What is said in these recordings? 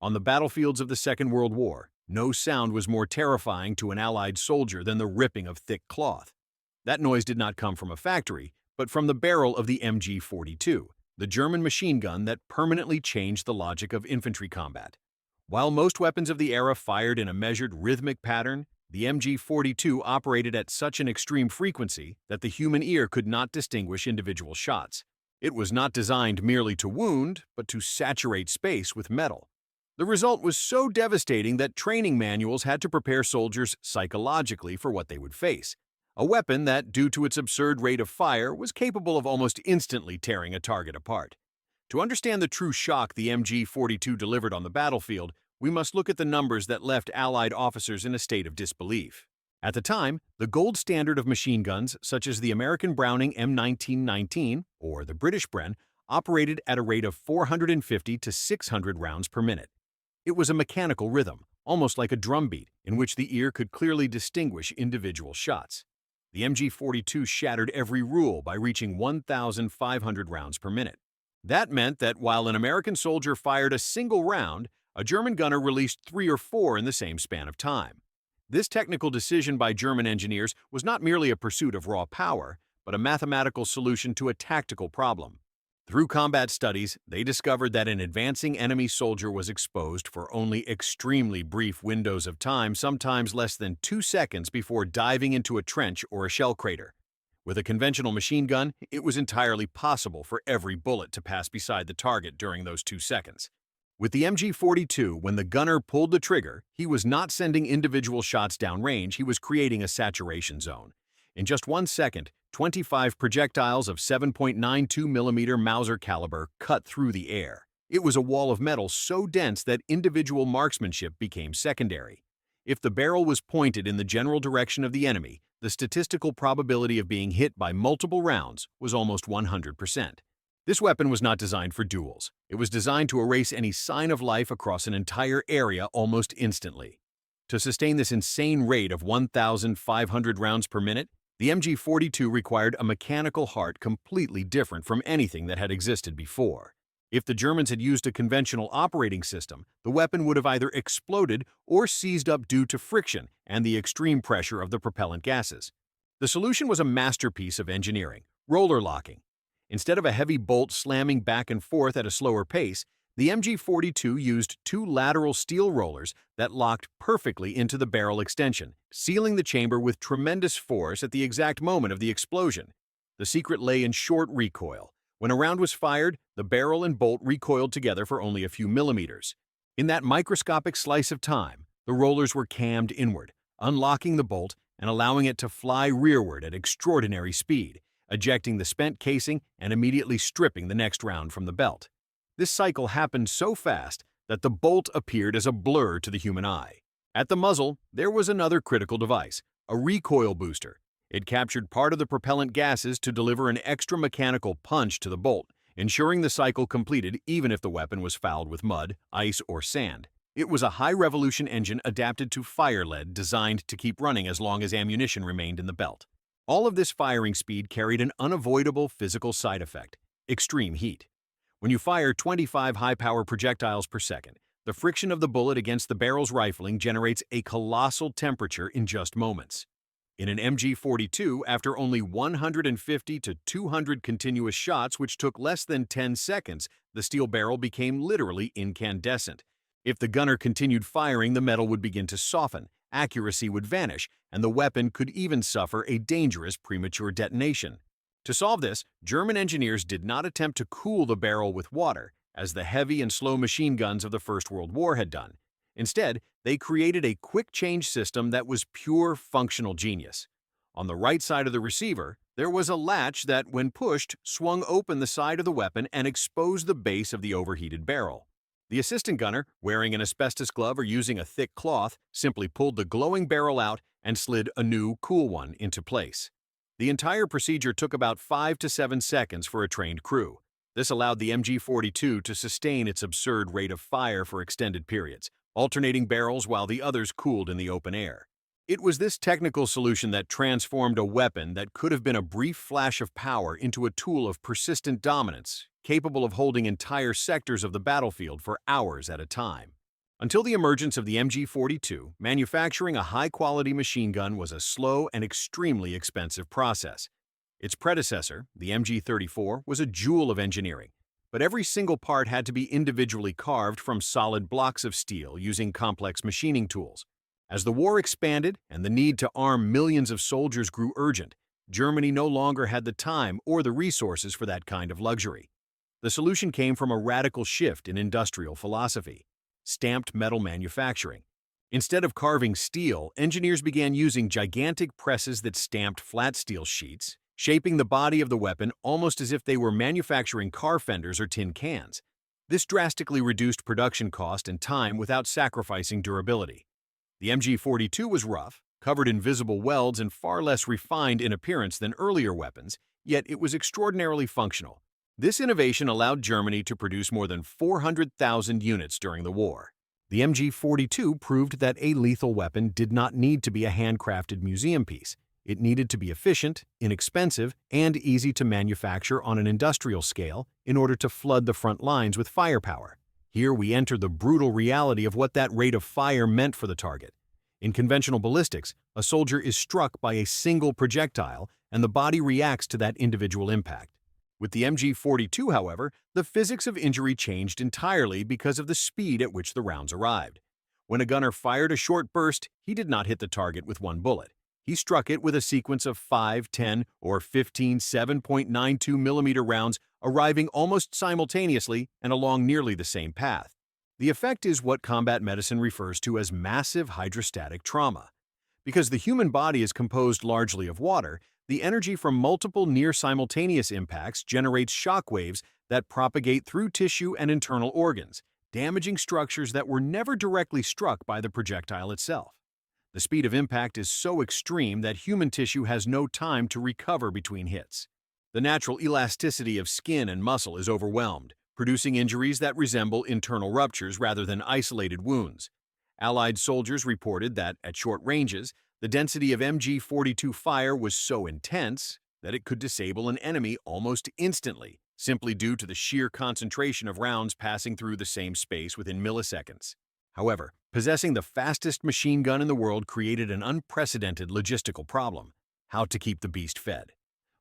On the battlefields of the Second World War, no sound was more terrifying to an Allied soldier than the ripping of thick cloth. That noise did not come from a factory, but from the barrel of the MG-42, the German machine gun that permanently changed the logic of infantry combat. While most weapons of the era fired in a measured rhythmic pattern, the MG-42 operated at such an extreme frequency that the human ear could not distinguish individual shots. It was not designed merely to wound, but to saturate space with metal. The result was so devastating that training manuals had to prepare soldiers psychologically for what they would face. A weapon that, due to its absurd rate of fire, was capable of almost instantly tearing a target apart. To understand the true shock the MG-42 delivered on the battlefield, we must look at the numbers that left Allied officers in a state of disbelief. At the time, the gold standard of machine guns, such as the American Browning M1919 or the British Bren, operated at a rate of 450 to 600 rounds per minute. It was a mechanical rhythm, almost like a drum beat, in which the ear could clearly distinguish individual shots. The MG-42 shattered every rule by reaching 1,500 rounds per minute. That meant that while an American soldier fired a single round, a German gunner released 3 or 4 in the same span of time. This technical decision by German engineers was not merely a pursuit of raw power, but a mathematical solution to a tactical problem. Through combat studies, they discovered that an advancing enemy soldier was exposed for only extremely brief windows of time, sometimes less than 2 seconds before diving into a trench or a shell crater. With a conventional machine gun, it was entirely possible for every bullet to pass beside the target during those 2 seconds. With the MG-42, when the gunner pulled the trigger, he was not sending individual shots downrange, he was creating a saturation zone. In just 1 second, 25 projectiles of 7.92mm Mauser caliber cut through the air. It was a wall of metal so dense that individual marksmanship became secondary. If the barrel was pointed in the general direction of the enemy, the statistical probability of being hit by multiple rounds was almost 100%. This weapon was not designed for duels. It was designed to erase any sign of life across an entire area almost instantly. To sustain this insane rate of 1,500 rounds per minute, the MG-42 required a mechanical heart completely different from anything that had existed before. If the Germans had used a conventional operating system, the weapon would have either exploded or seized up due to friction and the extreme pressure of the propellant gases. The solution was a masterpiece of engineering: roller locking. Instead of a heavy bolt slamming back and forth at a slower pace, the MG-42 used 2 lateral steel rollers that locked perfectly into the barrel extension, sealing the chamber with tremendous force at the exact moment of the explosion. The secret lay in short recoil. When a round was fired, the barrel and bolt recoiled together for only a few millimeters. In that microscopic slice of time, the rollers were cammed inward, unlocking the bolt and allowing it to fly rearward at extraordinary speed, ejecting the spent casing and immediately stripping the next round from the belt. This cycle happened so fast that the bolt appeared as a blur to the human eye. At the muzzle, there was another critical device, a recoil booster. It captured part of the propellant gases to deliver an extra mechanical punch to the bolt, ensuring the cycle completed even if the weapon was fouled with mud, ice, or sand. It was a high-revolution engine adapted to fire lead designed to keep running as long as ammunition remained in the belt. All of this firing speed carried an unavoidable physical side effect: extreme heat. When you fire 25 high-power projectiles per second, the friction of the bullet against the barrel's rifling generates a colossal temperature in just moments. In an MG-42, after only 150 to 200 continuous shots, which took less than 10 seconds, the steel barrel became literally incandescent. If the gunner continued firing, the metal would begin to soften, accuracy would vanish, and the weapon could even suffer a dangerous premature detonation. To solve this, German engineers did not attempt to cool the barrel with water, as the heavy and slow machine guns of the First World War had done. Instead, they created a quick-change system that was pure functional genius. On the right side of the receiver, there was a latch that, when pushed, swung open the side of the weapon and exposed the base of the overheated barrel. The assistant gunner, wearing an asbestos glove or using a thick cloth, simply pulled the glowing barrel out and slid a new, cool one into place. The entire procedure took about 5 to 7 seconds for a trained crew. This allowed the MG-42 to sustain its absurd rate of fire for extended periods, alternating barrels while the others cooled in the open air. It was this technical solution that transformed a weapon that could have been a brief flash of power into a tool of persistent dominance, capable of holding entire sectors of the battlefield for hours at a time. Until the emergence of the MG-42, manufacturing a high-quality machine gun was a slow and extremely expensive process. Its predecessor, the MG-34, was a jewel of engineering, but every single part had to be individually carved from solid blocks of steel using complex machining tools. As the war expanded and the need to arm millions of soldiers grew urgent, Germany no longer had the time or the resources for that kind of luxury. The solution came from a radical shift in industrial philosophy: stamped metal manufacturing. Instead of carving steel, engineers began using gigantic presses that stamped flat steel sheets, shaping the body of the weapon almost as if they were manufacturing car fenders or tin cans. This drastically reduced production cost and time without sacrificing durability. The MG-42 was rough, covered in visible welds and far less refined in appearance than earlier weapons, yet it was extraordinarily functional. This innovation allowed Germany to produce more than 400,000 units during the war. The MG-42 proved that a lethal weapon did not need to be a handcrafted museum piece. It needed to be efficient, inexpensive, and easy to manufacture on an industrial scale in order to flood the front lines with firepower. Here we enter the brutal reality of what that rate of fire meant for the target. In conventional ballistics, a soldier is struck by a single projectile, and the body reacts to that individual impact. With the MG-42, however, the physics of injury changed entirely because of the speed at which the rounds arrived. When a gunner fired a short burst, he did not hit the target with one bullet. He struck it with a sequence of 5, 10, or 15 7.92mm rounds arriving almost simultaneously and along nearly the same path. The effect is what combat medicine refers to as massive hydrostatic trauma. Because the human body is composed largely of water, the energy from multiple near-simultaneous impacts generates shock waves that propagate through tissue and internal organs, damaging structures that were never directly struck by the projectile itself. The speed of impact is so extreme that human tissue has no time to recover between hits. The natural elasticity of skin and muscle is overwhelmed, producing injuries that resemble internal ruptures rather than isolated wounds. Allied soldiers reported that, at short ranges, the density of MG-42 fire was so intense that it could disable an enemy almost instantly, simply due to the sheer concentration of rounds passing through the same space within milliseconds. However, possessing the fastest machine gun in the world created an unprecedented logistical problem: how to keep the beast fed.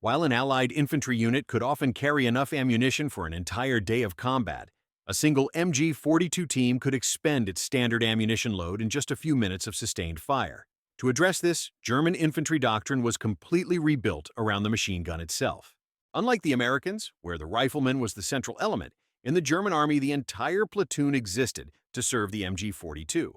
While an Allied infantry unit could often carry enough ammunition for an entire day of combat, a single MG-42 team could expend its standard ammunition load in just a few minutes of sustained fire. To address this, German infantry doctrine was completely rebuilt around the machine gun itself. Unlike the Americans, where the rifleman was the central element, in the German army the entire platoon existed to serve the MG-42.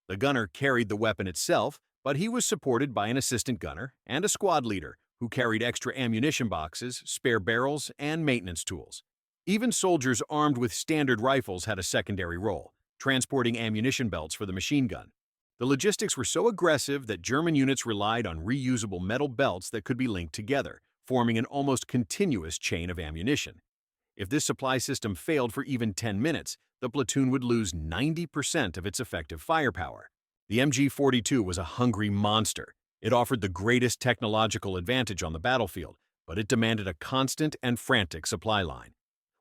The gunner carried the weapon itself, but he was supported by an assistant gunner and a squad leader who carried extra ammunition boxes, spare barrels, and maintenance tools. Even soldiers armed with standard rifles had a secondary role, transporting ammunition belts for the machine gun. The logistics were so aggressive that German units relied on reusable metal belts that could be linked together, forming an almost continuous chain of ammunition. If this supply system failed for even 10 minutes, the platoon would lose 90% of its effective firepower. The MG-42 was a hungry monster. It offered the greatest technological advantage on the battlefield, but it demanded a constant and frantic supply line.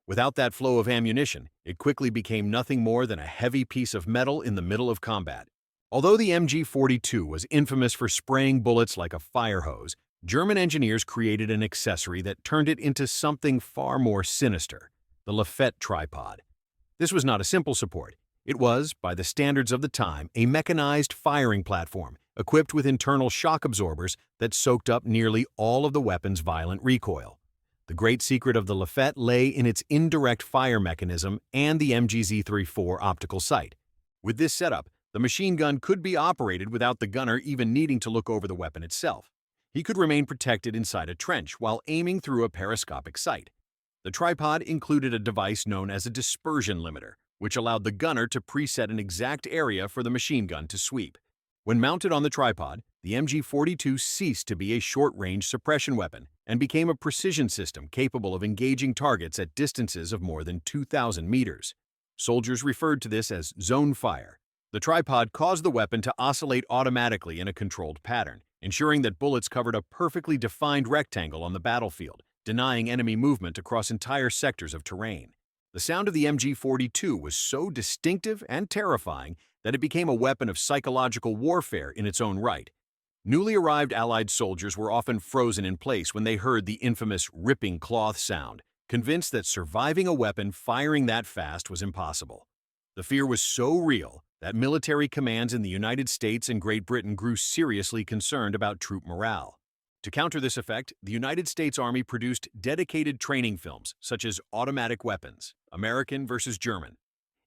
Without that flow of ammunition, it quickly became nothing more than a heavy piece of metal in the middle of combat. Although the MG-42 was infamous for spraying bullets like a fire hose, German engineers created an accessory that turned it into something far more sinister: the Lafette tripod. This was not a simple support. It was, by the standards of the time, a mechanized firing platform equipped with internal shock absorbers that soaked up nearly all of the weapon's violent recoil. The great secret of the Lafette lay in its indirect fire mechanism and the MG-Z34 optical sight. With this setup, the machine gun could be operated without the gunner even needing to look over the weapon itself. He could remain protected inside a trench while aiming through a periscopic sight. The tripod included a device known as a dispersion limiter, which allowed the gunner to preset an exact area for the machine gun to sweep. When mounted on the tripod, the MG-42 ceased to be a short-range suppression weapon and became a precision system capable of engaging targets at distances of more than 2,000 meters. Soldiers referred to this as zone fire. The tripod caused the weapon to oscillate automatically in a controlled pattern, ensuring that bullets covered a perfectly defined rectangle on the battlefield, denying enemy movement across entire sectors of terrain. The sound of the MG-42 was so distinctive and terrifying that it became a weapon of psychological warfare in its own right. Newly arrived Allied soldiers were often frozen in place when they heard the infamous ripping cloth sound, convinced that surviving a weapon firing that fast was impossible. The fear was so real that military commands in the United States and Great Britain grew seriously concerned about troop morale. To counter this effect, the United States Army produced dedicated training films, such as Automatic Weapons, American versus German.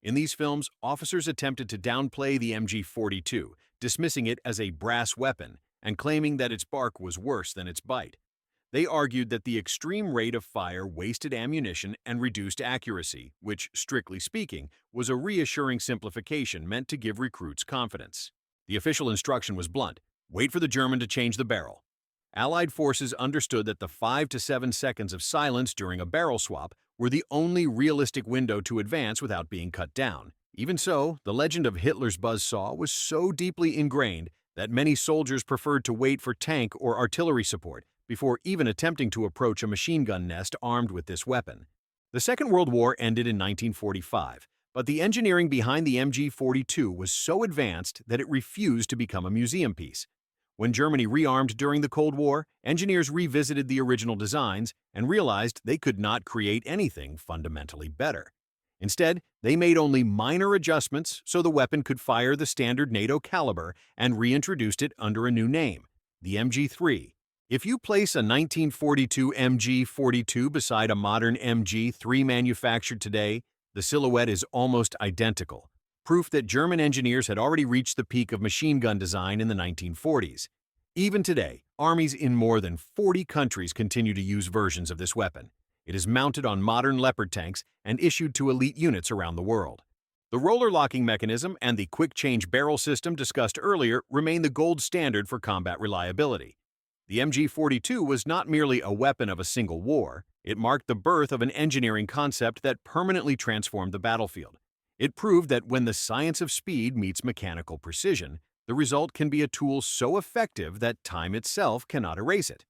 In these films, officers attempted to downplay the MG-42, dismissing it as a brass weapon and claiming that its bark was worse than its bite. They argued that the extreme rate of fire wasted ammunition and reduced accuracy, which, strictly speaking, was a reassuring simplification meant to give recruits confidence. The official instruction was blunt: wait for the German to change the barrel. Allied forces understood that the 5 to 7 seconds of silence during a barrel swap were the only realistic window to advance without being cut down. Even so, the legend of Hitler's buzzsaw was so deeply ingrained that many soldiers preferred to wait for tank or artillery support before even attempting to approach a machine gun nest armed with this weapon. The Second World War ended in 1945, but the engineering behind the MG-42 was so advanced that it refused to become a museum piece. When Germany rearmed during the Cold War, engineers revisited the original designs and realized they could not create anything fundamentally better. Instead, they made only minor adjustments so the weapon could fire the standard NATO caliber and reintroduced it under a new name, the MG-3. If you place a 1942 MG-42 beside a modern MG-3 manufactured today, the silhouette is almost identical, proof that German engineers had already reached the peak of machine gun design in the 1940s. Even today, armies in more than 40 countries continue to use versions of this weapon. It is mounted on modern Leopard tanks and issued to elite units around the world. The roller locking mechanism and the quick-change barrel system discussed earlier remain the gold standard for combat reliability. The MG-42 was not merely a weapon of a single war, it marked the birth of an engineering concept that permanently transformed the battlefield. It proved that when the science of speed meets mechanical precision, the result can be a tool so effective that time itself cannot erase it.